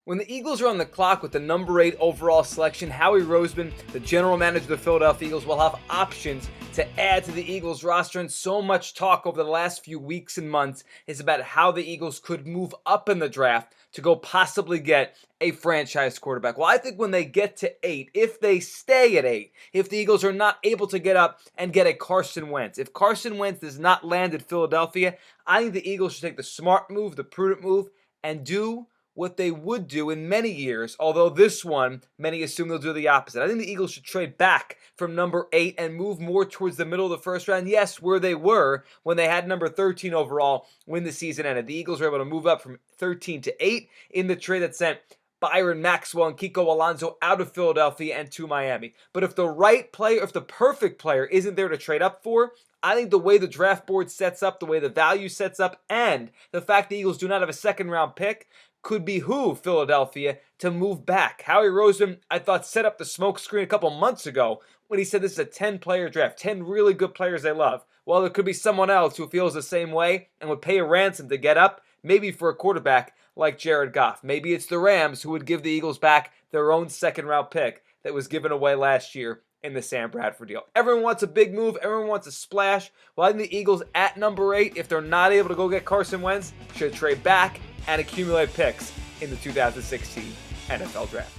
When the Eagles are on the clock with the number 8 overall selection, Howie Roseman, the general manager of the Philadelphia Eagles, will have options to add to the Eagles roster. And so much talk over the last few weeks and months is about how the Eagles could move up in the draft to go possibly get a franchise quarterback. Well, I think when they get to 8, if they stay at 8, if the Eagles are not able to get up and get a Carson Wentz, if Carson Wentz does not land at Philadelphia, I think the Eagles should take the smart move, the prudent move, and do what they would do in many years, although this one, many assume they'll do the opposite. I think the Eagles should trade back from number 8 and move more towards the middle of the first round. Yes, where they were when they had number 13 overall when the season ended. The Eagles were able to move up from 13 to 8 in the trade that sent Byron Maxwell and Kiko Alonso out of Philadelphia and to Miami. But if the right player, if the perfect player isn't there to trade up for, I think the way the draft board sets up, the way the value sets up, and the fact the Eagles do not have a second round pick could behoove Philadelphia to move back. Howie Roseman, I thought, set up the smokescreen a couple months ago when he said this is a 10-player draft, 10 really good players they love. Well, there could be someone else who feels the same way and would pay a ransom to get up, maybe for a quarterback like Jared Goff. Maybe it's the Rams who would give the Eagles back their own second-round pick that was given away last year in the Sam Bradford deal. Everyone wants a big move. Everyone wants a splash. Well, I think the Eagles at number 8, if they're not able to go get Carson Wentz, should trade back and accumulate picks in the 2016 NFL Draft.